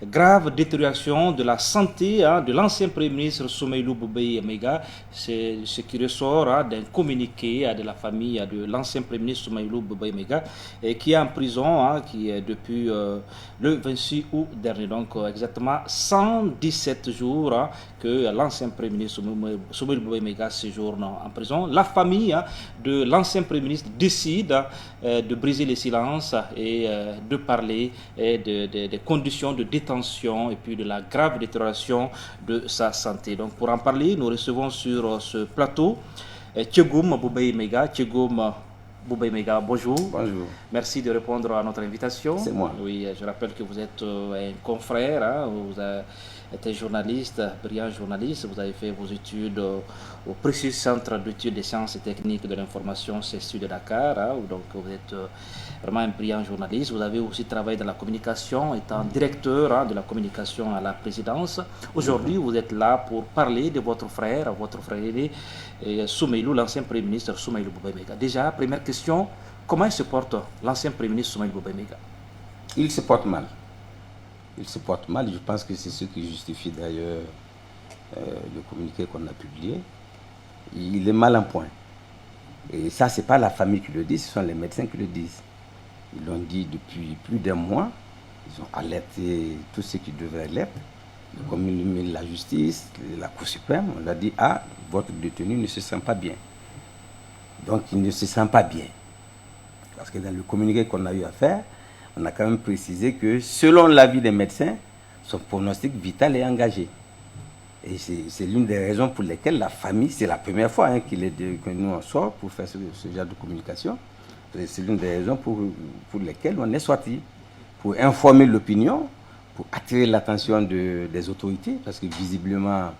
Grave détérioration de la santé de l'ancien Premier ministre Soumeylou Boubèye Maïga. C'est ce qui ressort d'un communiqué de la famille de l'ancien Premier ministre Soumeylou Boubèye Maïga qui est en prison qui est depuis le 26 août dernier. Donc exactement 117 jours que l'ancien Premier ministre Soumeylou Boubèye Maïga séjourne en prison. La famille de l'ancien Premier ministre décide de briser le silence et de parler des conditions de détention et puis de la grave détérioration de sa santé. Donc pour en parler, nous recevons sur ce plateau Tchegoum Boubèye Maïga. Tchegoum Boubèye Maïga, bonjour. Bonjour. Merci de répondre à notre invitation. C'est moi. Oui, je rappelle que vous êtes un confrère, vous êtes journaliste, brillant journaliste. Vous avez fait vos études au précieux centre d'études des sciences et techniques de l'information, CESU de Dakar. Donc vous êtes vraiment un brillant journaliste. Vous avez aussi travaillé dans la communication, étant directeur de la communication à la présidence. Aujourd'hui, vous êtes là pour parler de votre frère aîné, Soumeylou, l'ancien Premier ministre Soumeylou Boubèye Maïga. Déjà, première question, comment il se porte l'ancien Premier ministre Soumeylou Boubèye Maïga? Il se porte mal. Il se porte mal. Je pense que c'est ce qui justifie d'ailleurs le communiqué qu'on a publié. Il est mal en point. Et ça, ce n'est pas la famille qui le dit, ce sont les médecins qui le disent. Ils l'ont dit depuis plus d'un mois. Ils ont alerté tous ceux qui devaient l'être. Comme la justice, la Cour suprême, on a dit, votre détenu ne se sent pas bien. Donc il ne se sent pas bien. Parce que dans le communiqué qu'on a eu à faire, on a quand même précisé que selon l'avis des médecins, son pronostic vital est engagé. Et c'est l'une des raisons pour lesquelles la famille, c'est la première fois que nous on sort pour faire ce genre de communication. C'est l'une des raisons pour lesquelles on est sorti, pour informer l'opinion, pour attirer l'attention des autorités, parce que visiblement,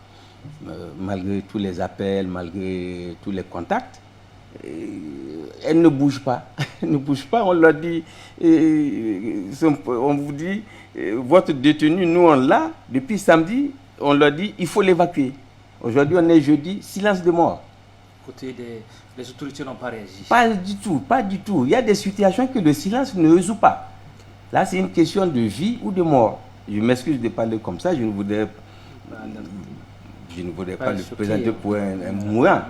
malgré tous les appels, malgré tous les contacts, elle ne bouge pas. Elle ne bouge pas. On leur dit, on vous dit, votre détenu, nous on l'a. Depuis samedi, on leur dit, il faut l'évacuer. Aujourd'hui, on est jeudi, silence de mort. Côté les autorités n'ont pas réagi. Pas du tout, pas du tout. Il y a des situations que le silence ne résout pas. Là, c'est une question de vie ou de mort. Je m'excuse de parler comme ça. Je ne voudrais pas le présenter pour un mourant.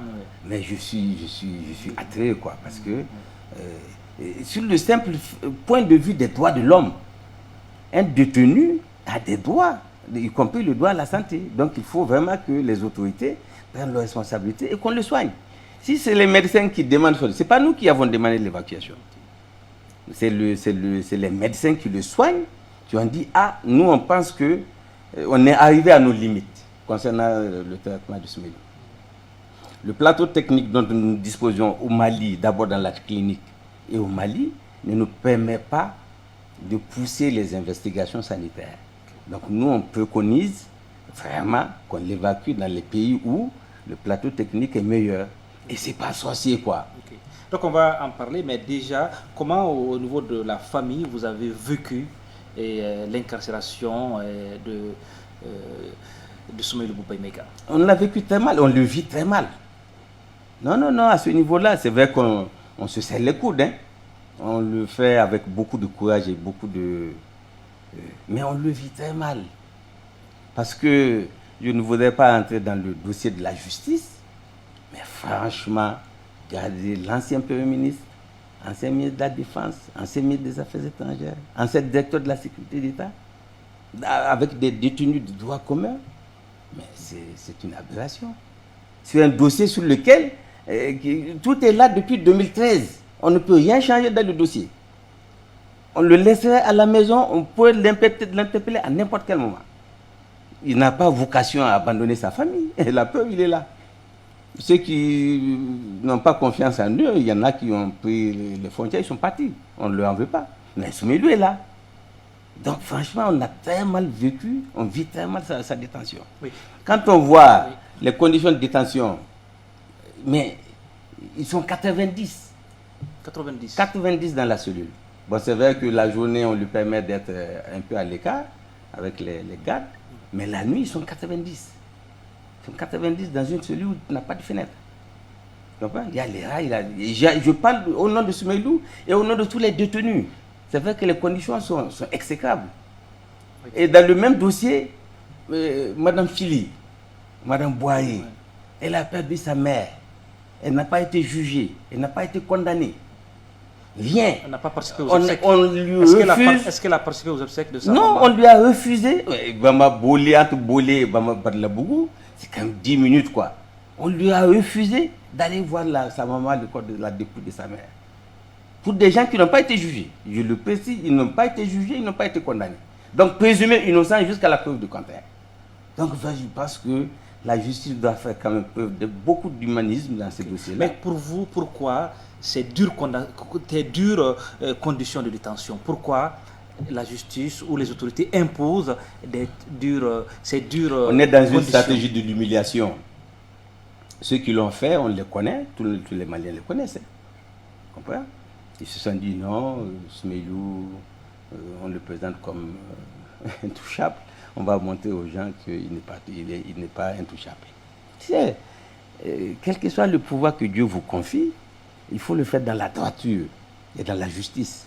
Mais je suis attiré, quoi, parce que sur le simple point de vue des droits de l'homme, un détenu a des droits, y compris le droit à la santé. Donc il faut vraiment que les autorités prennent leurs responsabilités et qu'on le soigne. Si c'est les médecins qui demandent, ce n'est pas nous qui avons demandé l'évacuation. C'est les médecins qui le soignent, qui ont dit, nous on pense qu'on est arrivé à nos limites concernant le traitement du Soumeylou. Le plateau technique dont nous disposions au Mali, d'abord dans la clinique et au Mali, ne nous permet pas de pousser les investigations sanitaires. Donc nous, on préconise vraiment qu'on l'évacue dans les pays où le plateau technique est meilleur. Et c'est pas sorcier, quoi. Okay. Donc on va en parler, mais déjà, comment au niveau de la famille, vous avez vécu l'incarcération de Soumeylou Boubèye Maïga? On l'a vécu très mal, on le vit très mal. Non, à ce niveau-là, c'est vrai qu'on se serre les coudes. On le fait avec beaucoup de courage et beaucoup de... mais on le vit très mal. Parce que je ne voudrais pas entrer dans le dossier de la justice, mais franchement, regardez l'ancien Premier ministre, ancien ministre de la Défense, ancien ministre des Affaires étrangères, ancien directeur de la sécurité d'État, avec des détenus de droit commun, mais c'est une aberration. C'est un dossier sur lequel tout est là depuis 2013. On ne peut rien changer dans le dossier. On le laisserait à la maison, on peut l'interpeller à n'importe quel moment. Il n'a pas vocation à abandonner sa famille. Et la preuve, il est là. Ceux qui n'ont pas confiance en eux, il y en a qui ont pris les frontières, ils sont partis. On ne leur en veut pas. Mais Soumeylou est là. Donc franchement, on a très mal vécu, on vit très mal sa détention. Oui. Quand on voit les conditions de détention, mais ils sont 90. 90 dans la cellule. Bon, c'est vrai que la journée, on lui permet d'être un peu à l'écart avec les gardes, mais la nuit, ils sont 90. Ils sont 90 dans une cellule où il n'y a pas de fenêtre. Il y a les rats, je parle au nom de Soumeylou et au nom de tous les détenus. C'est vrai que les conditions sont exécrables. Oui. Et dans le même dossier, Madame Fili, Madame Boyer, elle a perdu sa mère. Elle n'a pas été jugée, elle n'a pas été condamnée. Rien. Elle n'a pas participé aux obsèques. Est-ce qu'elle a participé aux obsèques de sa maman? Non, on lui a refusé. Bama Bolé, entre Bolé et Bama Badlabougou, c'est quand même 10 minutes quoi. On lui a refusé d'aller voir sa maman, le corps de la dépouille de sa mère. Pour des gens qui n'ont pas été jugés. Je le précise, ils n'ont pas été jugés, ils n'ont pas été condamnés. Donc présumés innocents jusqu'à la preuve du contraire. Donc je pense que la justice doit faire quand même preuve de beaucoup d'humanisme dans ces dossiers-là. Mais pour vous, pourquoi ces dures conditions de détention? Pourquoi la justice ou les autorités imposent ces dures On est dans une stratégie de l'humiliation. Ceux qui l'ont fait, on les connaît, tous les Maliens les connaissent. Vous comprenez? Ils se sont dit non, Soumeylou, on le présente comme intouchable. On va montrer aux gens qu'il n'est pas intouchable. Tu sais, quel que soit le pouvoir que Dieu vous confie, il faut le faire dans la droiture et dans la justice.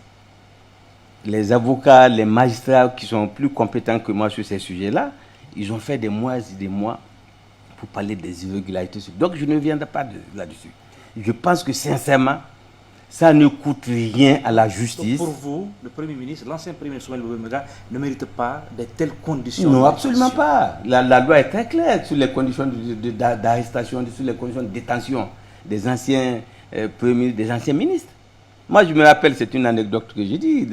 Les avocats, les magistrats qui sont plus compétents que moi sur ces sujets-là, ils ont fait des mois et des mois pour parler des irrégularités. Donc je ne viendrai pas là-dessus. Je pense que sincèrement, ça ne coûte rien à la justice. Donc pour vous, le Premier ministre, l'ancien Premier ministre Soumeylou Boubèye ne mérite pas de telles conditions? Non, absolument pas. La loi est très claire sur les conditions d'arrestation, sur les conditions de détention des anciens premiers ministres, des anciens ministres. Moi, je me rappelle, c'est une anecdote que j'ai dit,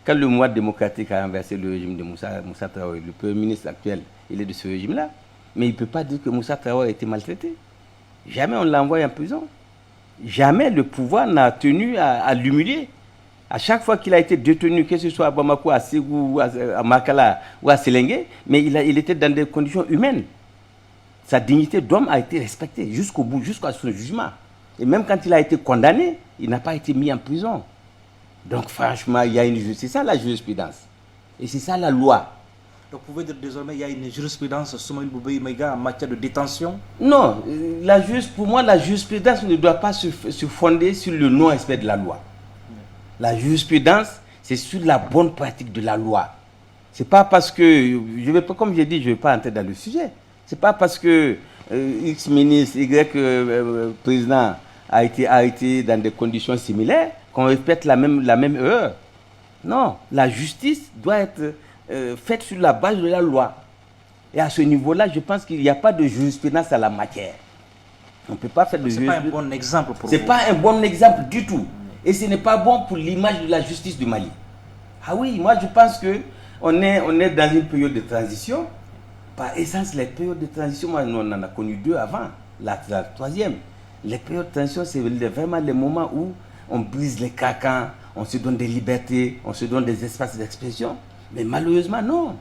quand le mouvement démocratique a renversé le régime de Moussa Traoré, le Premier ministre actuel, il est de ce régime-là. Mais il ne peut pas dire que Moussa Traoré a été maltraité. Jamais on l'a envoyé en prison. Jamais le pouvoir n'a tenu à l'humilier. À chaque fois qu'il a été détenu, que ce soit à Bamako, à Ségou, à Makala ou à Sélengue, mais il était dans des conditions humaines. Sa dignité d'homme a été respectée jusqu'au bout, jusqu'à son jugement. Et même quand il a été condamné, il n'a pas été mis en prison. Donc franchement, il y a une justice. C'est ça la jurisprudence. Et c'est ça la loi. Donc vous pouvez dire désormais qu'il y a une jurisprudence Soumeylou Boubèye Maïga en matière de détention? Non, pour moi, la jurisprudence ne doit pas se fonder sur le non-respect de la loi. La jurisprudence, c'est sur la bonne pratique de la loi. C'est pas parce que, comme j'ai dit, je ne vais pas entrer dans le sujet. C'est pas parce que X ministre, Y président a été arrêté dans des conditions similaires qu'on répète la même erreur. Non, la justice doit être faite sur la base de la loi. Et à ce niveau-là, je pense qu'il n'y a pas de jurisprudence à la matière. On ne peut pas faire de jurisprudence. Ce n'est pas un bon exemple pour vous. Ce n'est pas un bon exemple du tout. Et ce n'est pas bon pour l'image de la justice du Mali. Ah oui, moi je pense qu'on est dans une période de transition. Par essence, les périodes de transition, moi, on en a connu deux avant, la troisième. Les périodes de transition, c'est vraiment les moments où on brise les carcans, on se donne des libertés, on se donne des espaces d'expression. Mais malheureusement, non.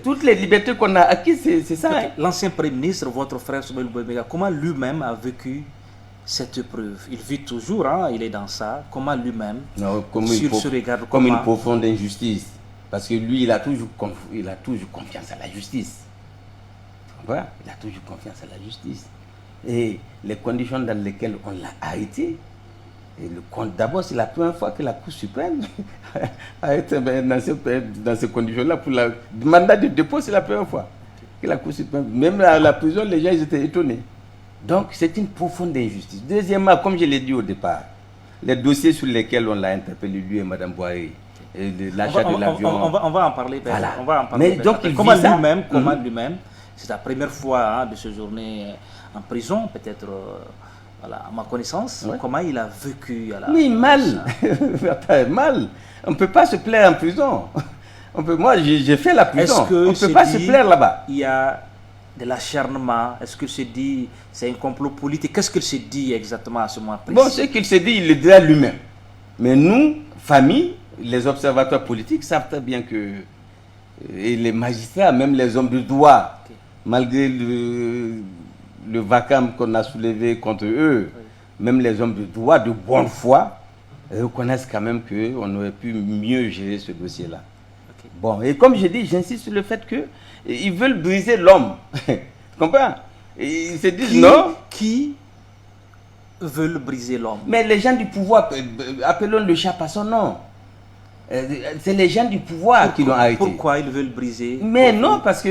Toutes les libertés qu'on a acquises, c'est ça. Hein. L'ancien Premier ministre, votre frère Soumeylou Boubèye Maïga, comment lui-même a vécu cette épreuve? Il vit toujours, hein, il est dans ça. Comment lui-même, comme une profonde injustice. Parce que lui, il a toujours confiance à la justice. Voilà, il a toujours confiance à la justice. Et les conditions dans lesquelles on l'a arrêté, d'abord, c'est la première fois que la Cour suprême a été dans ces conditions-là. Pour le mandat de dépôt, c'est la première fois que la Cour suprême, même à la prison, les gens ils étaient étonnés. Donc, c'est une profonde injustice. Deuxièmement, comme je l'ai dit au départ, les dossiers sur lesquels on l'a interpellé, lui et Mme Boyer, l'achat de l'avion. On va en parler. Voilà. On va en parler. Mais donc, comment lui-même, c'est la première fois de séjourner en prison, peut-être. Voilà, à ma connaissance, ouais. Comment il a vécu Mais mal. Mal. On ne peut pas se plaire en prison. Moi, j'ai fait la prison. On ne peut pas se plaire là-bas. Il y a de l'acharnement. Est-ce qu'il se dit c'est un complot politique? Qu'est-ce qu'il se dit exactement à ce moment précis? Bon, ce qu'il se dit, il le dira lui-même. Mais nous, famille, les observateurs politiques savent très bien que et les magistrats, même les hommes de droit, okay. Malgré le vacarme qu'on a soulevé contre eux, oui. Même les hommes de droit, de bonne foi, reconnaissent quand même qu'on aurait pu mieux gérer ce dossier-là. Okay. Bon, et comme je dis, j'insiste sur le fait qu'ils veulent briser l'homme. Tu comprends? Ils se disent non. Qui veulent briser l'homme? Mais les gens du pouvoir, appelons le chat par son nom. C'est les gens du pouvoir qui l'ont arrêté. Pourquoi ils veulent briser? Mais non, parce que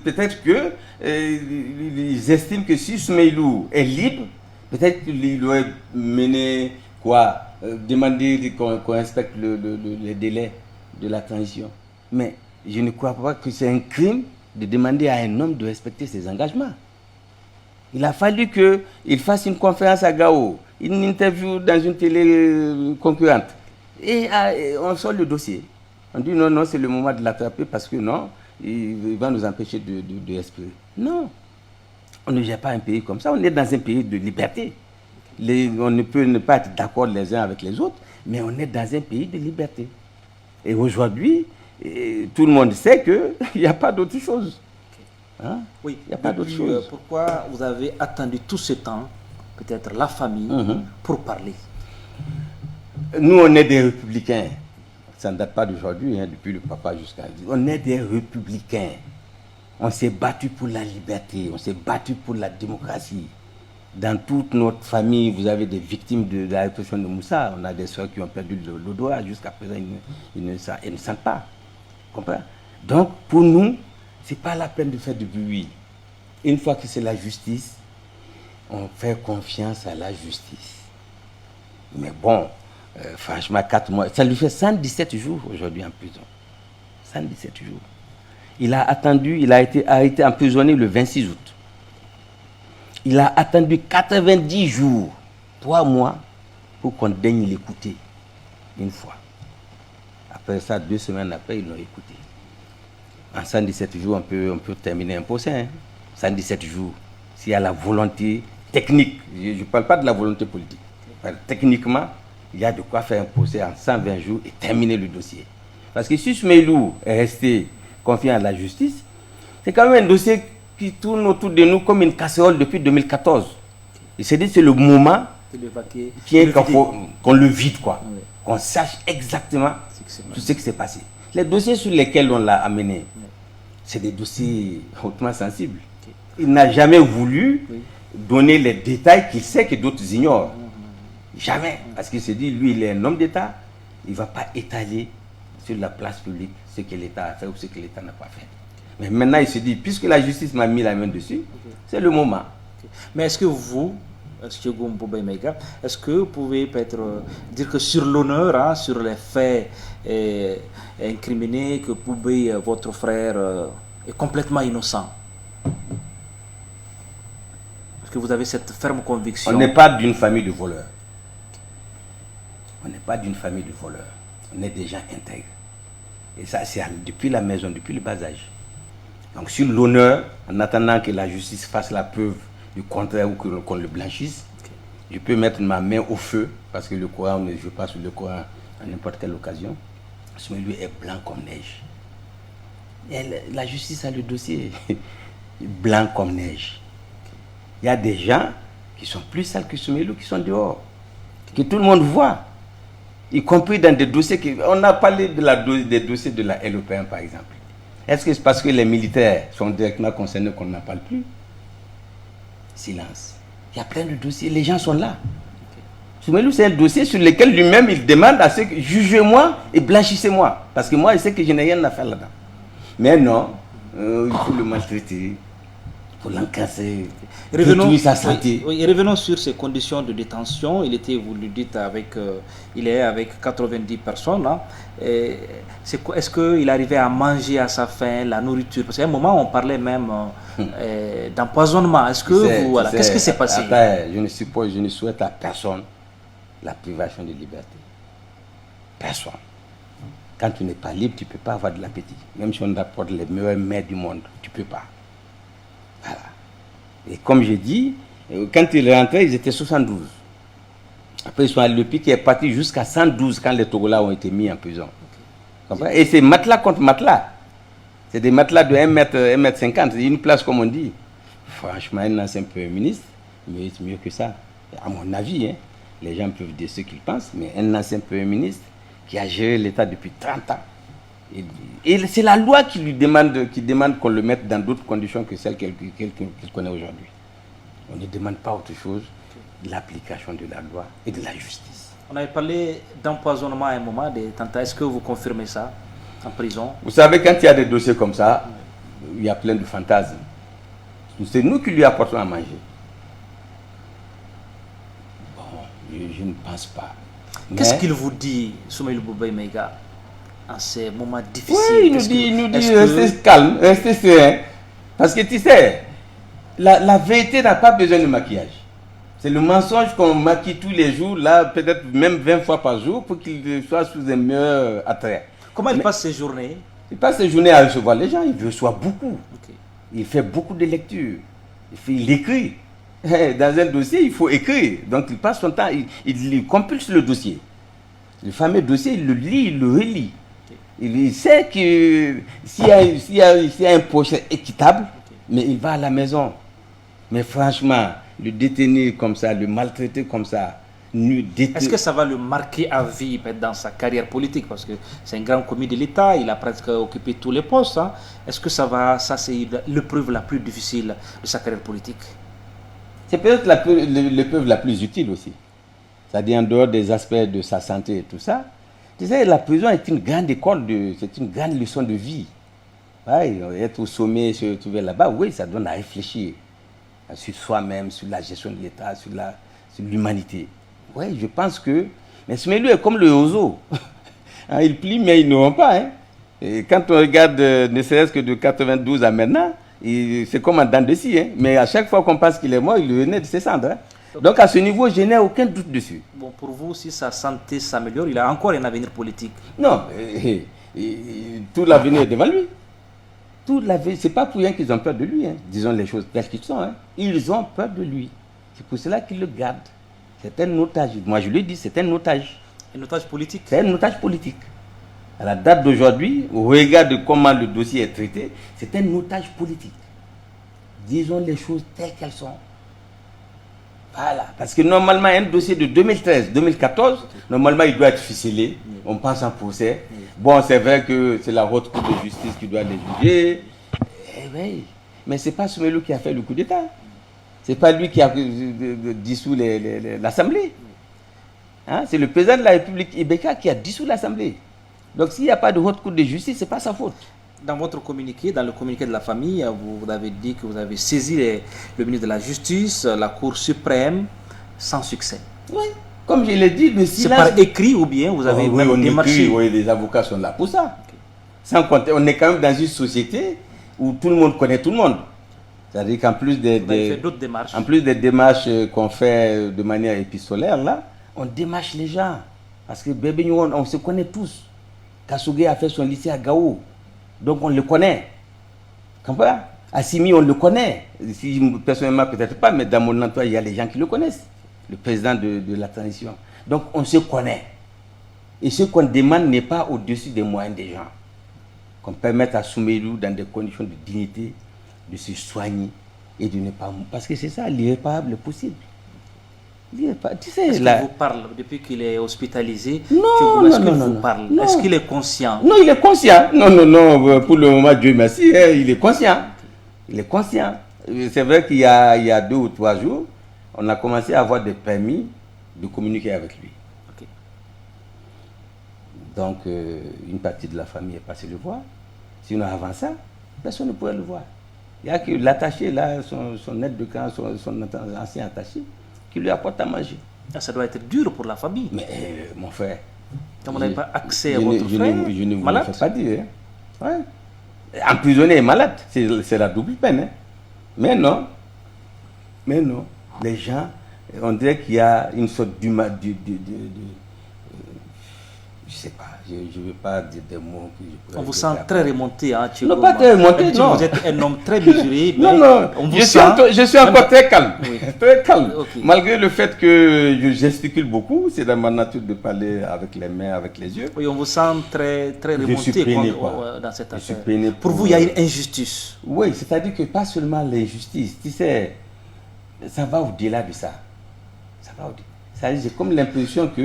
peut-être que ils estiment que si Soumeylou est libre, peut-être qu'il aurait mené quoi, demander qu'on respecte les délais de la transition. Mais je ne crois pas que c'est un crime de demander à un homme de respecter ses engagements. Il a fallu qu'il fasse une conférence à Gao, une interview dans une télé concurrente. Et on sort le dossier. On dit non, c'est le moment de l'attraper parce que non, il va nous empêcher de respirer. Non, on ne gère pas un pays comme ça. On est dans un pays de liberté. On ne peut ne pas être d'accord les uns avec les autres, mais on est dans un pays de liberté. Et aujourd'hui, tout le monde sait qu'il n'y a pas d'autre chose. Hein? Oui, il n'y a pas d'autre chose. Pourquoi vous avez attendu tout ce temps, peut-être la famille, pour parler? Nous, on est des républicains. Ça ne date pas d'aujourd'hui, depuis le papa jusqu'à... On est des républicains. On s'est battu pour la liberté, on s'est battu pour la démocratie. Dans toute notre famille, vous avez des victimes de la répression de Moussa. On a des soeurs qui ont perdu l'odorat. Jusqu'à présent, ils ne sentent pas. Comprends? Donc, pour nous, ce n'est pas la peine de faire du bruit. Une fois que c'est la justice, on fait confiance à la justice. Mais bon, franchement, 4 mois, ça lui fait 117 jours aujourd'hui en prison. 117 jours. Il a attendu, il a été arrêté, emprisonné le 26 août. Il a attendu 90 jours, 3 mois, pour qu'on daigne l'écouter une fois. Après ça, 2 semaines après, ils l'ont écouté. En 117 jours, on peut terminer un procès. 117 jours, s'il y a la volonté technique, je ne parle pas de la volonté politique. Techniquement, il y a de quoi faire un procès en 120 jours et terminer le dossier. Parce que si Soumeylou est resté confiant à la justice, c'est quand même un dossier qui tourne autour de nous comme une casserole depuis 2014. Il s'est dit que c'est le moment qu'on le vide, quoi. Oui. Qu'on sache exactement tout ce qui s'est passé. Les dossiers sur lesquels on l'a amené, c'est des dossiers hautement sensibles. Il n'a jamais voulu donner les détails qu'il sait que d'autres ignorent. Jamais. Parce qu'il s'est dit, lui, il est un homme d'État, il ne va pas étaler sur la place publique ce que l'État a fait ou ce que l'État n'a pas fait. Mais maintenant, il se dit, puisque la justice m'a mis la main dessus, c'est le moment. Mais est-ce que vous, est-ce que vous pouvez peut-être dire que sur l'honneur, sur les faits incriminés, que Poubé, votre frère, est complètement innocent? Est-ce que vous avez cette ferme conviction? On n'est pas d'une famille de voleurs. On n'est pas d'une famille de voleurs. On est des gens intègres. Et ça, c'est depuis la maison, depuis le bas âge. Donc sur l'honneur, en attendant que la justice fasse la preuve du contraire ou qu'on le blanchisse, je peux mettre ma main au feu, parce que le Coran, on ne joue pas sur le Coran à n'importe quelle occasion. Soumeylou est blanc comme neige. Et la justice a le dossier blanc comme neige. Il y a des gens qui sont plus sales que Soumeylou qui sont dehors, que tout le monde voit, y compris dans des dossiers on a parlé des dossiers de la LOPM par exemple. Est-ce que c'est parce que les militaires sont directement concernés qu'on n'en parle plus? Silence. Il y a plein de dossiers, les gens sont là. Soumeylou, c'est un dossier sur lequel lui-même il demande à ceux que jugez-moi et blanchissez-moi. Parce que moi, je sais que je n'ai rien à faire là-dedans. Mais non, il faut le maltraiter, il faut l'encasser, détruire sa santé. Oui, revenons sur ces conditions de détention. Il était, vous le dites, il est avec 90 personnes. Hein. Est-ce qu'il arrivait à manger à sa faim, la nourriture? Parce qu'à un moment, on parlait même d'empoisonnement. Est-ce que qu'est-ce qui s'est passé? Je ne souhaite à personne la privation de liberté. Personne. Quand tu n'es pas libre, tu ne peux pas avoir de l'appétit. Même si on t'apporte les meilleurs mets du monde, tu ne peux pas. Voilà. Et comme je dis, quand ils rentraient, ils étaient 72. Après, ils sont allés, le pic est parti jusqu'à 112 quand les Togolais ont été mis en prison. Okay. Et c'est matelas contre matelas. C'est des matelas de 1m50. C'est une place, comme on dit. Franchement, un ancien Premier ministre mérite mieux que ça. À mon avis, les gens peuvent dire ce qu'ils pensent, mais un ancien Premier ministre qui a géré l'État depuis 30 ans. Et c'est la loi qui demande qu'on le mette dans d'autres conditions que celles qu'il connaît aujourd'hui. On ne demande pas autre chose, l'application de la loi et de la justice. On avait parlé d'empoisonnement à un moment, des tentats. Est-ce que vous confirmez ça en prison? Vous savez, quand il y a des dossiers comme ça, il y a plein de fantasmes. C'est nous qui lui apportons à manger. Bon, je ne pense pas. Qu'est-ce qu'il vous dit, Soumaïlou Boubaye Maïga, en ces moments difficiles? Oui, il nous dit restez calme, restez serein. Parce que tu sais, la vérité n'a pas besoin de maquillage. C'est le mensonge qu'on maquille tous les jours, là, peut-être même 20 fois par jour, pour qu'il soit sous un meilleur attrait. Comment il passe ses journées? Il passe ses journées à recevoir les gens, il reçoit beaucoup. Okay. Il fait beaucoup de lectures. Il écrit. Dans un dossier, il faut écrire. Donc il passe son temps, il compulse le dossier. Le fameux dossier, il le lit, il le relit. Okay. Il sait que s'il y a un procès équitable, mais il va à la maison. Mais franchement, le détenir comme ça, le maltraiter comme ça, est-ce que ça va le marquer à vie dans sa carrière politique? Parce que c'est un grand commis de l'État, il a presque occupé tous les postes. Hein. Est-ce que ça c'est l'épreuve la plus difficile de sa carrière politique? C'est peut-être l'épreuve la plus utile aussi. C'est-à-dire en dehors des aspects de sa santé et tout ça. Tu sais, la prison est une grande école, c'est une grande leçon de vie. Ouais, être au sommet, se trouver là-bas, oui, ça donne à réfléchir sur soi-même, sur la gestion de l'État, sur l'humanité. Oui, je pense que... Mais Soumaïlou est comme le oiseau. Il plie, mais il ne rompt pas. Hein. Et quand on regarde, ne serait-ce que de 92 à maintenant, c'est comme un dent de scie. Hein. Mais à chaque fois qu'on pense qu'il est mort, il renaît de ses cendres. Hein. Donc à ce niveau, je n'ai aucun doute dessus. Bon, pour vous, si sa santé s'améliore, il a encore un avenir politique? Non, tout l'avenir est devant lui. C'est pas pour rien qu'ils ont peur de lui. Hein. Disons les choses telles qu'elles sont. Hein. Ils ont peur de lui. C'est pour cela qu'ils le gardent. C'est un otage. Moi, je le dis, c'est un otage. Un otage politique? C'est un otage politique. À la date d'aujourd'hui, au regard de comment le dossier est traité, c'est un otage politique. Disons les choses telles qu'elles sont. Voilà. Parce que normalement, un dossier de 2013-2014, normalement, il doit être ficelé. On passe en procès. Bon, c'est vrai que c'est la haute cour de justice qui doit les juger. Oui. Mais ce n'est pas Soumaïlou qui a fait le coup d'État. Ce n'est pas lui qui a dissous l'Assemblée. Hein? C'est le président de la République, Ibeka, qui a dissous l'Assemblée. Donc s'il n'y a pas de haute cour de justice, ce n'est pas sa faute. Dans votre communiqué, dans le communiqué de la famille, vous avez dit que vous avez saisi le ministre de la Justice, la Cour suprême, sans succès. Oui, comme je l'ai dit, le silence... C'est par écrit ou bien vous avez même démarché? Oui, les avocats sont là pour ça. Okay. Sans compter, on est quand même dans une société où tout le monde connaît tout le monde. C'est-à-dire qu'en plus des démarches. En plus des démarches qu'on fait de manière épistolaire, là, on démarche les gens. Parce que bébé, on se connaît tous. Kassougé a fait son lycée à Gao. Donc on le connaît. Comprends? Assimi, on le connaît. Si, personnellement, peut-être pas, mais dans mon entourage, il y a des gens qui le connaissent. Le président de la transition. Donc on se connaît. Et ce qu'on demande n'est pas au-dessus des moyens des gens. Qu'on permette à Soumaïlou, dans des conditions de dignité, de se soigner et de ne pas... Parce que c'est ça, l'irréparable possible. Tu sais, est-ce qu'il vous parle depuis qu'il est hospitalisé? Non, est-ce qu'il vous parle? Est-ce qu'il est conscient? Non, il est conscient. Non, pour le moment, Dieu merci, il est conscient. Il est conscient. C'est vrai qu'il y a 2 ou 3 jours, on a commencé à avoir des permis de communiquer avec lui. Okay. Donc, une partie de la famille est passée le voir. Sinon, avant ça, personne ne pouvait le voir. Il n'y a que l'attaché, là, son aide de camp, son ancien attaché, qui lui apporte à manger. Ça doit être dur pour la famille. Mais mon frère... Comme on n'a pas accès à votre frère, je ne vous le fais pas dire. Hein. Ouais. Emprisonné et malade, c'est la double peine. Hein. Mais non, les gens, on dirait qu'il y a une sorte je sais pas, je ne veux pas dire des mots que je pourrais... On vous sent très remonté, hein, Tchégo. Non, pas très remonté, non. Vous êtes un homme très mesuré, mais non, on vous je suis encore très calme, oui. Très calme. Okay. Malgré le fait que je gesticule beaucoup, c'est dans ma nature de parler avec les mains, avec les yeux. Oui, on vous sent très remonté dans cette affaire. Pour vous, il y a une injustice. Oui, c'est-à-dire que pas seulement l'injustice, tu sais, ça va au-delà de ça. Ça va au-delà. J'ai comme l'impression que,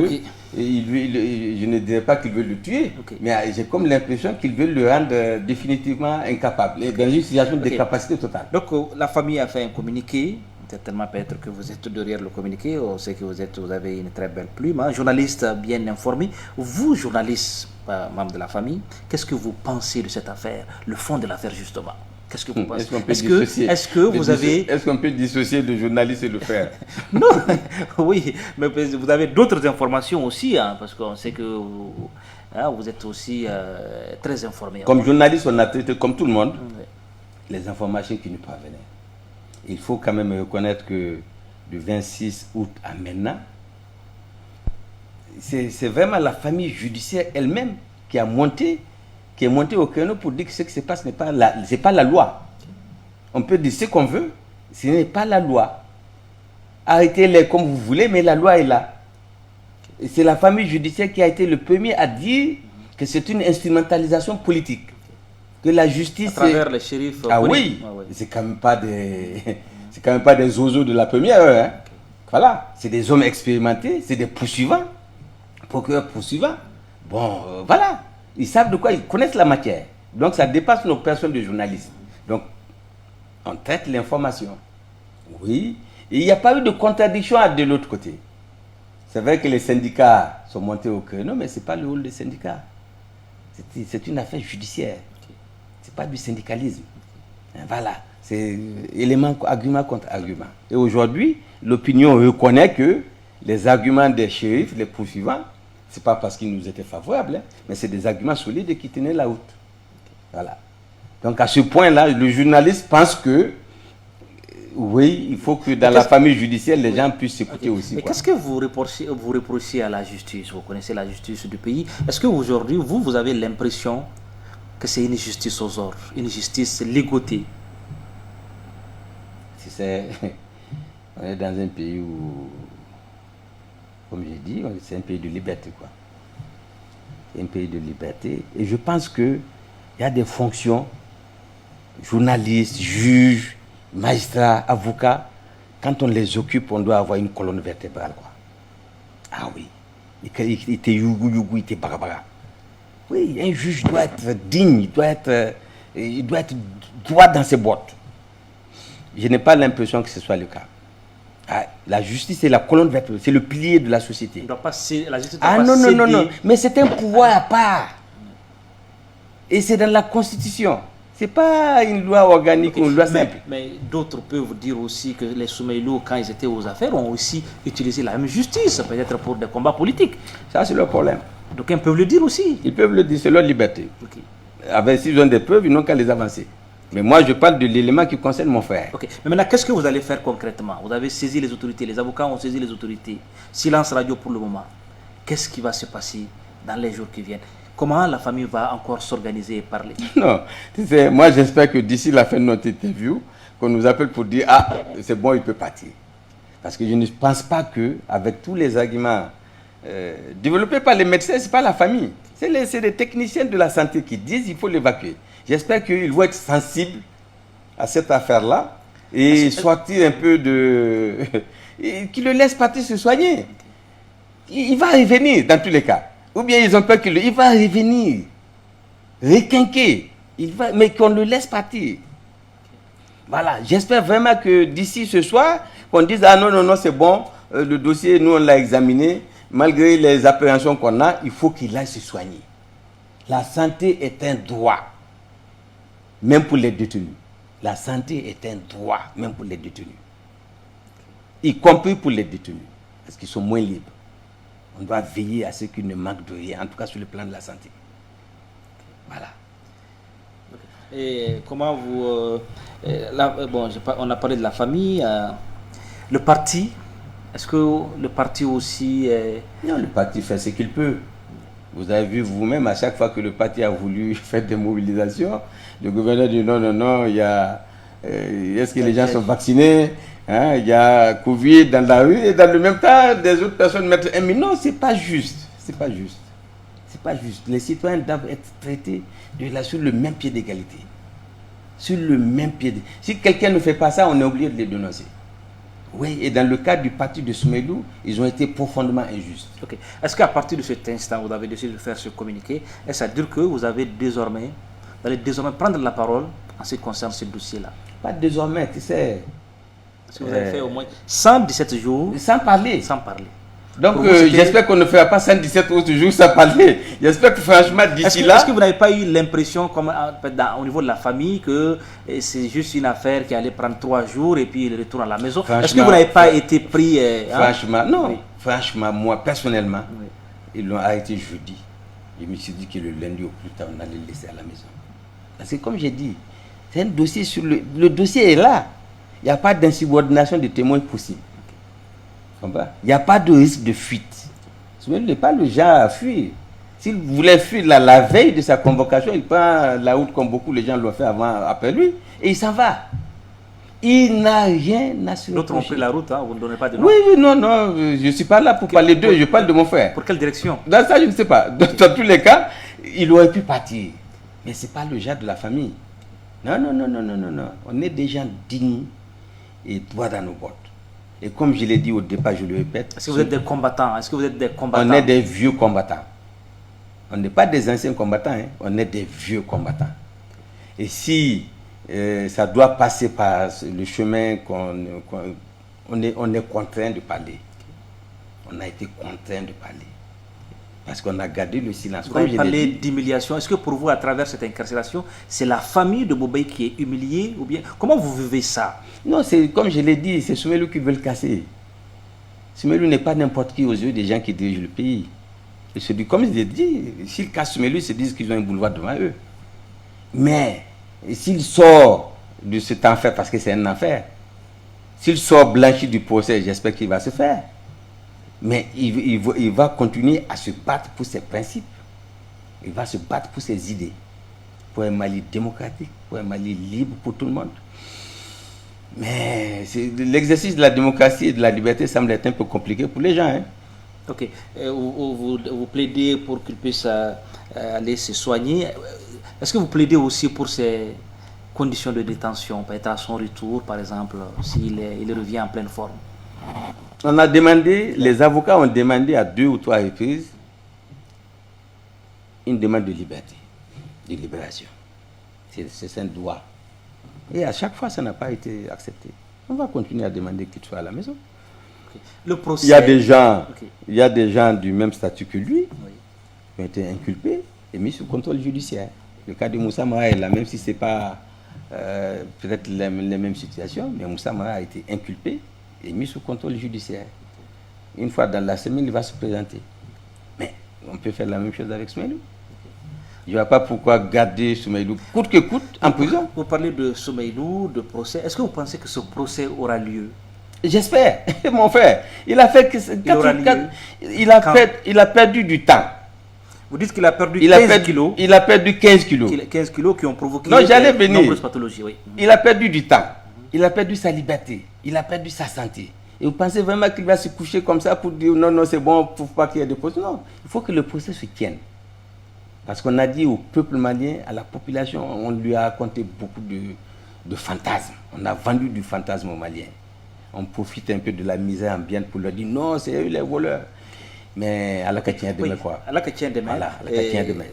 je ne dirais pas qu'il veut le tuer, mais j'ai comme l'impression qu'il veut le rendre définitivement incapable, dans une situation de capacité totale. Donc la famille a fait un communiqué, Certainement, peut-être que vous êtes derrière le communiqué, on sait que vous avez une très belle plume, hein, journaliste bien informé. Vous, journaliste, membre de la famille, qu'est-ce que vous pensez de cette affaire, le fond de l'affaire justement? Qu'est-ce que vous pensez? Est-ce que vous avez... Est-ce qu'on peut dissocier le journaliste et le faire? Non, oui, mais vous avez d'autres informations aussi, hein, parce qu'on sait que vous êtes aussi très informé. Comme journaliste, on a traité, comme tout le monde, les informations qui nous parvenaient. Il faut quand même reconnaître que du 26 août à maintenant, c'est vraiment la famille judiciaire elle-même qui est montée au créneau pour dire que ce qui se passe n'est pas la loi. On peut dire ce qu'on veut, ce n'est pas la loi. Arrêtez-les comme vous voulez, mais la loi est là. C'est la famille judiciaire qui a été le premier à dire que c'est une instrumentalisation politique. Que la justice... À travers les shérifs... Ah oui, c'est quand même pas des zozos de la première heure. Hein. Okay. Voilà, c'est des hommes expérimentés, c'est des poursuivants, procureurs poursuivants. Bon, voilà, ils savent de quoi, ils connaissent la matière. Donc ça dépasse nos personnes de journalistes. Donc, on traite l'information. Oui, et il n'y a pas eu de contradiction de l'autre côté. C'est vrai que les syndicats sont montés au créneau, mais ce n'est pas le rôle des syndicats. C'est une affaire judiciaire. Ce n'est pas du syndicalisme. Voilà, c'est argument contre argument. Et aujourd'hui, l'opinion reconnaît que les arguments des shérifs, les poursuivants, ce n'est pas parce qu'ils nous étaient favorables, hein, mais c'est des arguments solides qui tenaient la route. Voilà. Donc à ce point-là, le journaliste pense que, oui, il faut que dans la famille judiciaire, les gens puissent s'écouter aussi. Mais qu'est-ce que vous reprochez à la justice? Vous connaissez la justice du pays. Est-ce qu'aujourd'hui, vous avez l'impression que c'est une justice aux ordres, une justice ligotée? On est dans un pays où, comme j'ai dit, c'est un pays de liberté, quoi. C'est un pays de liberté. Et je pense qu'il y a des fonctions, journalistes, juges, magistrats, avocats, quand on les occupe, on doit avoir une colonne vertébrale, quoi. Ah oui. Il était yougou, il était barabaga. Oui, un juge doit être digne, il doit être droit dans ses bottes. Je n'ai pas l'impression que ce soit le cas. Ah, la justice, c'est la colonne vertébrale, c'est le pilier de la société. Non. Mais c'est un pouvoir à part. Et c'est dans la Constitution. Ce n'est pas une loi organique ou une loi simple. Mais d'autres peuvent dire aussi que les Soumaïlous, quand ils étaient aux affaires, ont aussi utilisé la même justice, peut-être pour des combats politiques. Ça, c'est leur problème. Donc ils peuvent le dire aussi. Ils peuvent le dire, c'est leur liberté. S'ils ont des preuves, ils n'ont qu'à les avancer. Mais moi, je parle de l'élément qui concerne mon frère. Ok. Mais maintenant, qu'est-ce que vous allez faire concrètement? Vous avez saisi les autorités, les avocats ont saisi les autorités. Silence radio pour le moment. Qu'est-ce qui va se passer dans les jours qui viennent? Comment la famille va encore s'organiser et parler? Non, tu sais, moi j'espère que d'ici la fin de notre interview, qu'on nous appelle pour dire « Ah, c'est bon, il peut partir ». Parce que je ne pense pas qu'avec tous les arguments développés par les médecins, ce n'est pas la famille. C'est les techniciens de la santé qui disent qu'il faut l'évacuer. J'espère qu'ils vont être sensibles à cette affaire-là et sortir un peu de... qu'ils le laissent partir se soigner. Il va revenir dans tous les cas. Ou bien ils ont peur qu'il va revenir, requinquer, mais qu'on le laisse partir. Voilà, j'espère vraiment que d'ici ce soir, qu'on dise « Ah non, c'est bon, le dossier, nous on l'a examiné, malgré les appréhensions qu'on a, il faut qu'il aille se soigner. » La santé est un droit, même pour les détenus. La santé est un droit, même pour les détenus. Y compris pour les détenus, parce qu'ils sont moins libres. On doit veiller à ce qu'ils ne manquent de rien, en tout cas sur le plan de la santé. Voilà. Et comment vous... on a parlé de la famille. Le parti, est-ce que le parti aussi... Non, le parti fait ce qu'il peut. Vous avez vu vous-même, à chaque fois que le parti a voulu faire des mobilisations, le gouverneur dit non, il y a... est-ce que les gens sont vaccinés? Hein, il y a Covid dans la rue et dans le même temps, des autres personnes mettent un mais non, c'est pas juste. C'est pas juste. C'est pas juste. Les citoyens doivent être traités sur le même pied d'égalité. Sur le même pied. Si quelqu'un ne fait pas ça, on est obligé de les dénoncer. Oui, et dans le cas du parti de Soumaïlou, ils ont été profondément injustes. Okay. Est-ce qu'à partir de cet instant, vous avez décidé de faire ce communiqué? Est-ce à dire que vous allez désormais prendre la parole en ce qui concerne ce dossier-là? Pas désormais, tu sais. Parce que vous avez fait au moins 117 jours sans parler. sans parler. Donc j'espère qu'on ne fera pas 117 autres jours sans parler. J'espère que franchement d'ici là... Est-ce que vous n'avez pas eu l'impression, comme au niveau de la famille, que c'est juste une affaire qui allait prendre 3 jours et puis il retourne à la maison? Est-ce que vous n'avez pas été pris... franchement, non. Oui. Franchement, moi personnellement, ils l'ont arrêté jeudi. Je me suis dit que le lundi au plus tard, on allait le laisser à la maison. Parce que comme j'ai dit, c'est un dossier sur le dossier est là. Il n'y a pas d'insubordination de témoins possible. Il n'y a pas de risque de fuite. Il n'est pas le genre à fuir. S'il voulait fuir la veille de sa convocation, il prend la route comme beaucoup de gens l'ont fait après lui, et il s'en va. Il n'a rien à se reprocher. D'autres ont pris la route, vous ne donnez pas de nom. Oui, non, je ne suis pas là pour parler d'eux, je parle de mon frère. Pour quelle direction? Dans ça, je ne sais pas. Dans tous les cas, il aurait pu partir. Mais ce n'est pas le genre de la famille. Non. On est des gens dignes et droits dans nos bottes. Et comme je l'ai dit au départ, je le répète. Est-ce que vous êtes des combattants? On est des vieux combattants. On n'est pas des anciens combattants, on est des vieux combattants. Et si ça doit passer par le chemin on est contraint de parler. On a été contraint de parler. Parce qu'on a gardé le silence. Vous avez parlé d'humiliation. Est-ce que pour vous, à travers cette incarcération, c'est la famille de Bobey qui est humiliée ou bien comment vous vivez ça? Non, c'est comme je l'ai dit, c'est Soumaïlou qui veut le casser. Soumaïlou n'est pas n'importe qui aux yeux des gens qui dirigent le pays. Et comme je l'ai dit, s'ils cassent Soumaïlou, ils se disent qu'ils ont un boulevard devant eux. Mais s'il sort de cet enfer, parce que c'est un enfer, s'il sort blanchi du procès, j'espère qu'il va se faire. Mais il va continuer à se battre pour ses principes. Il va se battre pour ses idées. Pour un Mali démocratique, pour un Mali libre pour tout le monde. Mais l'exercice de la démocratie et de la liberté semble être un peu compliqué pour les gens. Ok. Vous plaidez pour qu'il puisse aller se soigner. Est-ce que vous plaidez aussi pour ses conditions de détention, peut-être à son retour, par exemple, s'il revient en pleine forme? On a demandé, les avocats ont demandé à 2 ou 3 reprises une demande de liberté, de libération. C'est un droit. Et à chaque fois, ça n'a pas été accepté. On va continuer à demander qu'il soit à la maison. Okay. Le procès... Il y a des gens du même statut que lui qui ont été inculpés et mis sous contrôle judiciaire. Le cas de Moussa Mara est là, même si ce n'est pas peut-être les mêmes situations, mais Moussa Mara a été inculpé et mis sous contrôle judiciaire. Une fois dans la semaine, il va se présenter. Mais on peut faire la même chose avec Soumaïlou. Il n'y a pas pourquoi garder Soumaïlou coûte que coûte en prison. Vous parlez de Soumaïlou, de procès. Est-ce que vous pensez que ce procès aura lieu? J'espère, mon frère. Il a fait il a perdu du temps. Vous dites qu'il a perdu 15 kilos. Il a perdu 15 kilos. 15 kilos qui ont provoqué de nombreuses pathologies. Oui. Il a perdu du temps. Il a perdu sa liberté. Il a perdu sa santé. Et vous pensez vraiment qu'il va se coucher comme ça pour dire non, c'est bon, il ne faut pas qu'il y ait de procès? Non, il faut que le procès se tienne. Parce qu'on a dit au peuple malien, à la population, on lui a raconté beaucoup de fantasmes. On a vendu du fantasme aux Maliens. On profite un peu de la misère ambiante pour leur dire non, c'est eux les voleurs. Mais Allah tient demain quoi. Allah tient demain. Voilà, Allah tient demain.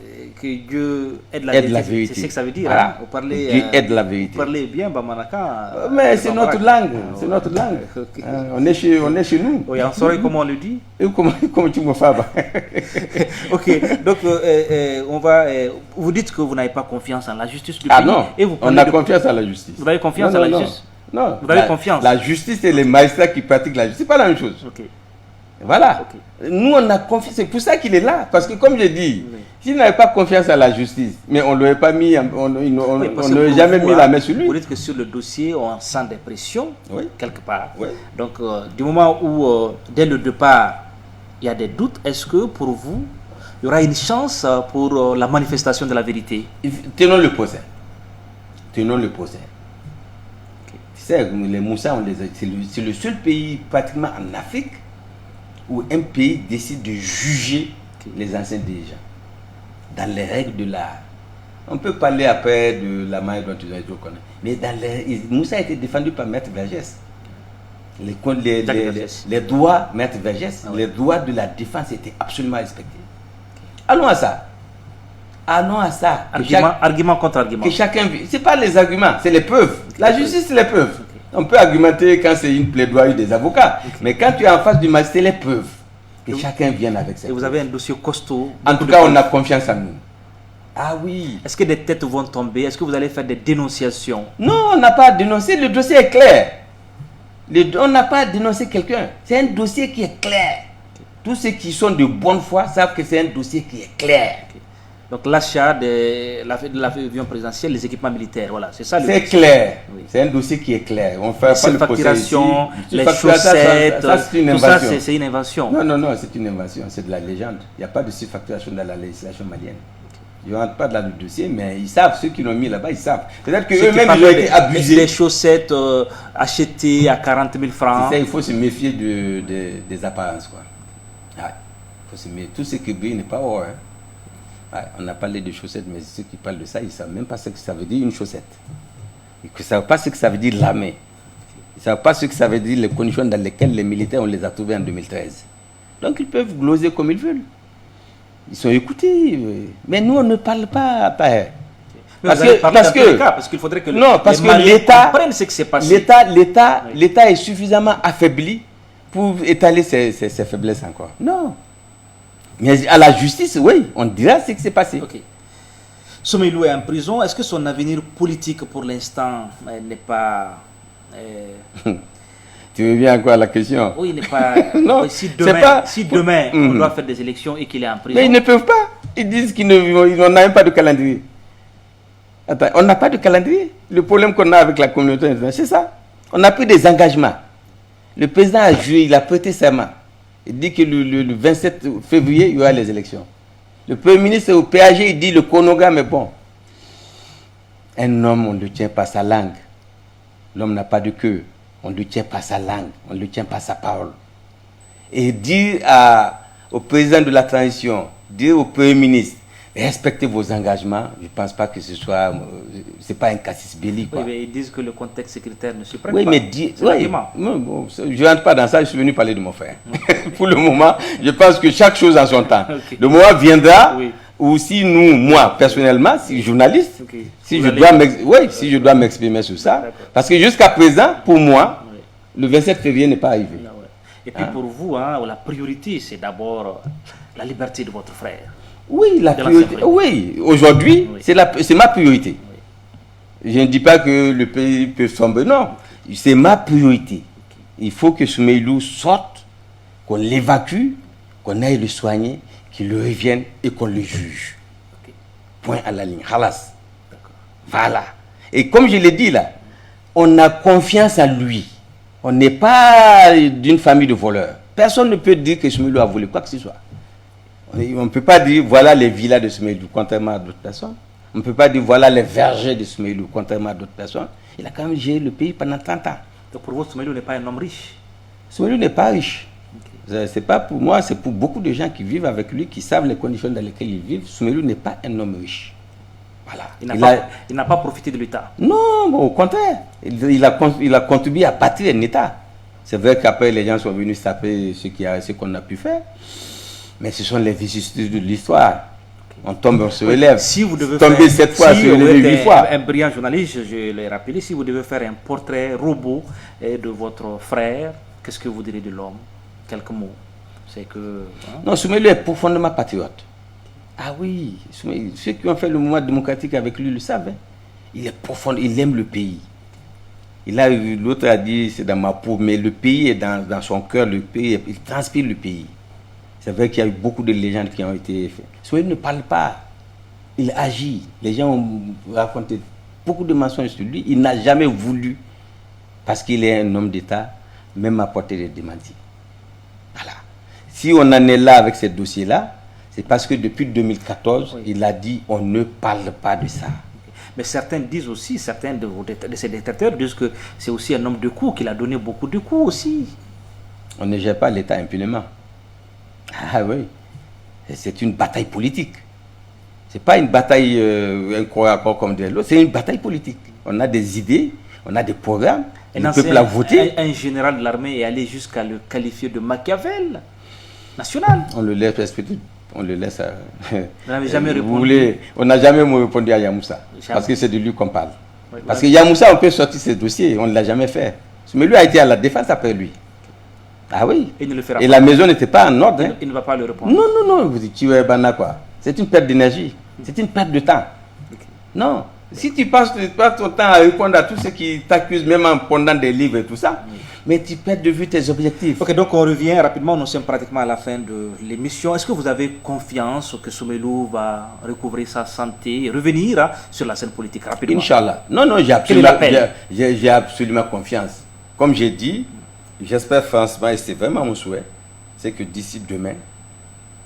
Que Dieu aide la vérité. C'est ce que ça veut dire. Voilà. Vous parlez, Dieu aide la vérité. Vous parlez bien Bamanaka. Mais c'est notre langue. C'est notre langue. Okay. On est chez nous. Oui, en soirée, comment on le dit? Et comment tu me fais? Ok, donc on va. Vous dites que vous n'avez pas confiance en la justice du pays. Ah non, et on a confiance en la justice. Vous avez confiance en la justice? Non. Vous avez confiance? La justice, c'est les magistrats qui pratiquent la justice. C'est pas la même chose. Ok. Voilà. Okay. Nous, on a confiance. C'est pour ça qu'il est là. Parce que, comme je dis, s'il n'avait pas confiance à la justice, mais on ne l'aurait pas mis, on n'aurait jamais mis la main sur lui. Vous dites que sur le dossier, on sent des pressions, quelque part. Oui. Donc, du moment où, dès le départ, il y a des doutes, est-ce que pour vous, il y aura une chance pour la manifestation de la vérité? Tenons le procès. Tenons le procès. Okay. Tu sais, les Moussa, c'est le seul pays pratiquement en Afrique où un pays décide de juger les anciens dirigeants dans les règles de l'art. On peut parler après de la manière dont ils ont été reconnus. Mais Moussa a été défendu par Maître Vergès. Les droits, Maître Vergès, les droits de la défense étaient absolument respectés. Allons à ça. Allons à ça. Argument contre argument. Que chacun... Ce n'est pas les arguments, c'est les preuves. La justice, c'est les preuves. On peut argumenter quand c'est une plaidoirie des avocats. Okay. Mais quand tu es en face du magistrat, les preuves. Que chacun vienne avec ses preuves. Et vous avez un dossier costaud. En tout cas, on a confiance en nous. Ah oui. Est-ce que des têtes vont tomber? Est-ce que vous allez faire des dénonciations? Non, on n'a pas dénoncé. Le dossier est clair. On n'a pas dénoncé quelqu'un. C'est un dossier qui est clair. Okay. Tous ceux qui sont de bonne foi savent que c'est un dossier qui est clair. Okay. Donc l'achat de l'avion présidentiel, les équipements militaires, voilà, c'est ça. C'est clair. Oui. C'est un dossier qui est clair. On fait pas le facturation, les chaussettes, ça c'est une tout invention. Ça c'est une invention. Non, c'est une invention, c'est de la légende. Il n'y a pas de surfacturation dans la législation malienne. Ils ne rentrent pas dans le dossier, mais ils savent, ceux qui l'ont mis là-bas, ils savent. Peut-être qu'eux-mêmes, ils ont été abusés. Des chaussettes achetées à 40 000 francs. C'est ça, il faut se méfier des apparences, quoi. Ouais. Faut se méfier. Tout ce qui brille n'est pas or, hein. Ouais, on a parlé de chaussettes, mais ceux qui parlent de ça, ils ne savent même pas ce que ça veut dire une chaussette. Ils ne savent pas ce que ça veut dire la main. Ils ne savent pas ce que ça veut dire les conditions dans lesquelles les militaires, on les a trouvés en 2013. Donc ils peuvent gloser comme ils veulent. Ils sont écoutés. Mais nous, on ne parle pas. Parce qu'il faudrait que l'État comprenne ce qui s'est passé. L'État est suffisamment affaibli pour étaler ses faiblesses encore. Non. Mais à la justice, oui, on dira ce qui s'est passé. Okay. Soumeylou est en prison. Est-ce que son avenir politique pour l'instant n'est pas... Tu reviens encore à la question? Oui, il n'est pas... non, si demain on doit faire des élections et qu'il est en prison... Mais ils ne peuvent pas. Ils disent qu'ils n'ont même pas de calendrier. Attends, on n'a pas de calendrier. Le problème qu'on a avec la communauté internationale, c'est ça. On a pris des engagements. Le président a joué, il a prêté serment. Il dit que le 27 février, il y aura les élections. Le Premier ministre au PAG, il dit le chronogramme est bon. Un homme, on ne le tient pas sa langue. L'homme n'a pas de queue. On ne lui tient pas sa langue. On ne lui tient pas sa parole. Et dire au président de la transition, dire au Premier ministre, respectez vos engagements. Je ne pense pas que ce soit... c'est pas un casus belli, quoi. Oui, mais ils disent que le contexte sécuritaire ne se prête pas. Mais bon, je ne rentre pas dans ça, je suis venu parler de mon frère. Okay. Pour le moment, je pense que chaque chose en son temps. Okay. Le moment viendra où si moi, personnellement, si journaliste, si je dois m'exprimer sur ça. Parce que jusqu'à présent, pour moi, le 27 février n'est pas arrivé. Et puis pour vous, la priorité, c'est d'abord la liberté de votre frère. Oui, la priorité. Oui, aujourd'hui, c'est ma priorité. Oui. Je ne dis pas que le pays peut sombrer, non. C'est ma priorité. Il faut que Soumeylou sorte, qu'on l'évacue, qu'on aille le soigner, qu'il le revienne et qu'on le juge. Point à la ligne. Halas. Voilà. Et comme je l'ai dit là, on a confiance en lui. On n'est pas d'une famille de voleurs. Personne ne peut dire que Soumeylou a volé quoi que ce soit. On ne peut pas dire voilà les villas de Soumeylou, contrairement à d'autres personnes. On ne peut pas dire voilà les vergers de Soumeylou, contrairement à d'autres personnes. Il a quand même géré le pays pendant 30 ans. Donc pour vous, Soumeylou n'est pas un homme riche? Soumeylou n'est pas riche. Okay. C'est pas pour moi, c'est pour beaucoup de gens qui vivent avec lui, qui savent les conditions dans lesquelles ils vivent. Soumeylou n'est pas un homme riche. Voilà. Il n'a pas profité de l'État? Non, au contraire. Il a contribué à bâtir un État. C'est vrai qu'après, les gens sont venus taper ce qu'on a pu faire. Mais ce sont les vicissitudes de l'histoire. On tombe, on se relève. Si vous devez tomber faire, 7 fois, se relever 8 fois. Un brillant journaliste, je l'ai rappelé, si vous devez faire un portrait robot de votre frère, qu'est-ce que vous direz de l'homme? Quelques mots. C'est que... Non, Soumeylou est profondément patriote. Ah oui, ceux qui ont fait le mouvement démocratique avec lui le savent. Hein. Il est profond, il aime le pays. L'autre a dit, c'est dans ma peau, mais le pays est dans son cœur, le pays, il transpire le pays. C'est vrai qu'il y a eu beaucoup de légendes qui ont été faites. Soumeylou ne parle pas, il agit. Les gens ont raconté beaucoup de mensonges sur lui. Il n'a jamais voulu, parce qu'il est un homme d'État, même apporter des démentis. Voilà. Si on en est là avec ces dossiers-là, c'est parce que depuis 2014, il a dit on ne parle pas de ça. Mais certains disent aussi, certains de ces détracteurs disent que c'est aussi un homme de coups, qu'il a donné beaucoup de coups aussi. On ne gère pas l'État impunément. Ah oui, c'est une bataille politique. Ce n'est pas une bataille un corps à corps comme de l'autre, c'est une bataille politique. On a des idées, on a des programmes, le peuple a voté. Un général de l'armée est allé jusqu'à le qualifier de Machiavel national. On le laisse respecter. On le laisse. Vous n'avez jamais répondu. On n'a jamais répondu à Yamoussa. Parce que c'est de lui qu'on parle. Oui, Parce que Yamoussa, on peut sortir ses dossiers, on ne l'a jamais fait. Mais lui a été à la défense après lui. Ah oui. Il ne le fera Et pas. la maison n'était pas en ordre. Hein. Il ne va pas le répondre. Non, non, non, vous dites, tu es banal quoi. C'est une perte d'énergie. C'est une perte de temps. Okay. Non. Si tu passes ton temps à répondre à tous ceux qui t'accusent, même en pondant des livres et tout ça, mais tu perds de vue tes objectifs. Ok, donc on revient rapidement, nous sommes pratiquement à la fin de l'émission. Est-ce que vous avez confiance que Soumaïlou va recouvrir sa santé et revenir sur la scène politique rapidement? Inch'Allah. Non, non, j'ai absolument confiance. Comme j'ai dit, j'espère franchement, et c'est vraiment mon souhait, c'est que d'ici demain,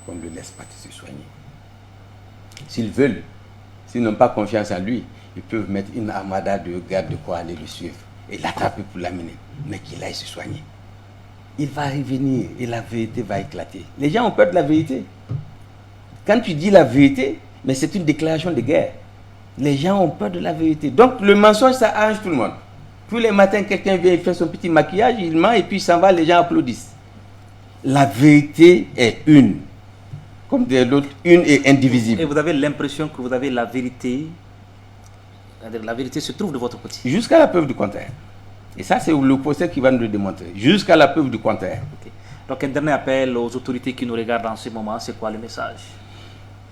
qu'on le laisse partir se soigner. S'ils veulent, s'ils n'ont pas confiance en lui, ils peuvent mettre une armada de gardes de corps aller le suivre et l'attraper pour l'amener. Mais qu'il aille se soigner. Il va revenir et la vérité va éclater. Les gens ont peur de la vérité. Quand tu dis la vérité, mais c'est une déclaration de guerre. Les gens ont peur de la vérité. Donc le mensonge, ça arrange tout le monde. Tous les matins, quelqu'un vient, il fait son petit maquillage, il ment et puis il s'en va, les gens applaudissent. La vérité est une. Comme des l'autre, une et indivisible. Et vous avez l'impression que vous avez la vérité. La vérité se trouve de votre côté. Jusqu'à la preuve du contraire. Et ça, c'est le procès qui va nous le démontrer. Jusqu'à la preuve du contraire. Okay. Donc, un dernier appel aux autorités qui nous regardent en ce moment, c'est quoi le message?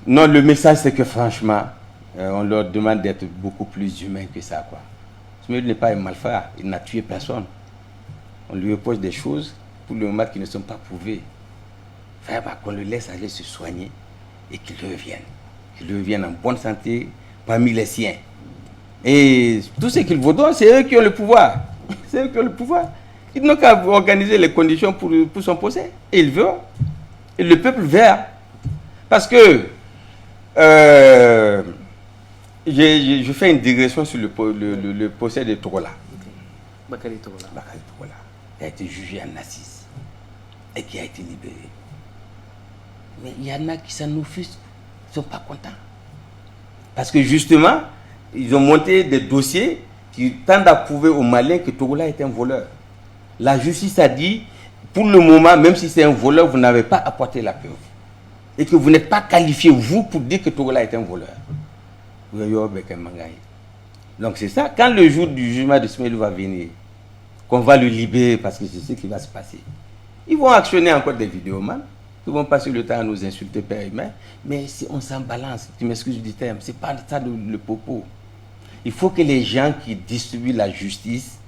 Non, le message, c'est que franchement, on leur demande d'être beaucoup plus humains que ça, quoi. Soumaïlou n'est pas un malfrat, il n'a tué personne. On lui reproche des choses pour le moment qui ne sont pas prouvées. Enfin, qu'on le laisse aller se soigner et qu'il revienne. Qu'il revienne en bonne santé parmi les siens. Et tout ce qu'il vaudra, c'est eux qui ont le pouvoir. C'est eux qui ont le pouvoir. Ils n'ont qu'à organiser les conditions pour son procès. Et ils verront. Et le peuple verra. Parce que je fais une digression sur le procès de Togola. Bakary Togola. Bakary Togola, qui a été jugé en assise et qui a été libéré. Mais il y en a qui s'en offusquent, ils ne sont pas contents. Parce que justement, ils ont monté des dossiers qui tendent à prouver aux Maliens que Togola est un voleur. La justice a dit, pour le moment, même si c'est un voleur, vous n'avez pas apporté la preuve. Et que vous n'êtes pas qualifié, vous, pour dire que Togola est un voleur. Donc c'est ça, quand le jour du jugement de Soumaïlou va venir, qu'on va le libérer, parce que c'est ce qui va se passer. Ils vont actionner encore des vidéomans, ils vont passer le temps à nous insulter, père humain, mais si on s'en balance, tu m'excuses du terme, c'est pas ça le propos. Il faut que les gens qui distribuent la justice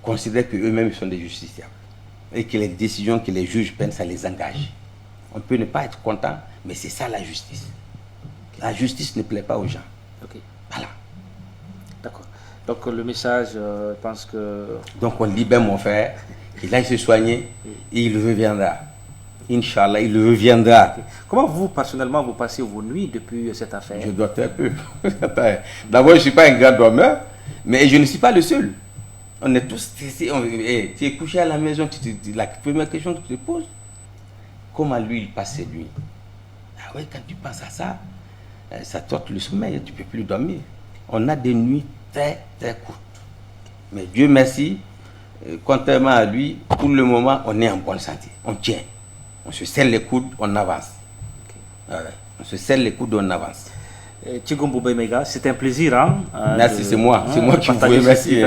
considèrent qu'eux-mêmes sont des justiciables. Et que les décisions que les juges prennent, ça les engage. On peut ne pas être content, mais c'est ça la justice. La justice ne plaît pas aux gens. Ok. Voilà. D'accord. Donc le message, je pense que... Donc on libère mon frère, il aille se soigner et il reviendra. Inch'Allah, il reviendra. Okay. Comment vous, personnellement, vous passez vos nuits depuis cette affaire? Je dors très peu. D'abord, je ne suis pas un grand dormeur, mais je ne suis pas le seul. On est tous stressés. Tu es couché à la maison, la première question que tu te poses, comment lui, il passe ses nuits? Ah oui, quand tu penses à ça, ça torte le sommeil, tu ne peux plus dormir. On a des nuits très, très courtes. Mais Dieu merci, contrairement à lui, pour le moment, on est en bonne santé. On tient. On se serre les coudes, on avance. Okay. Ouais, on se serre les coudes, on avance. Tchigombo Baye Maïga, c'est un plaisir. Hein, merci, c'est moi. C'est moi qui vous remercie.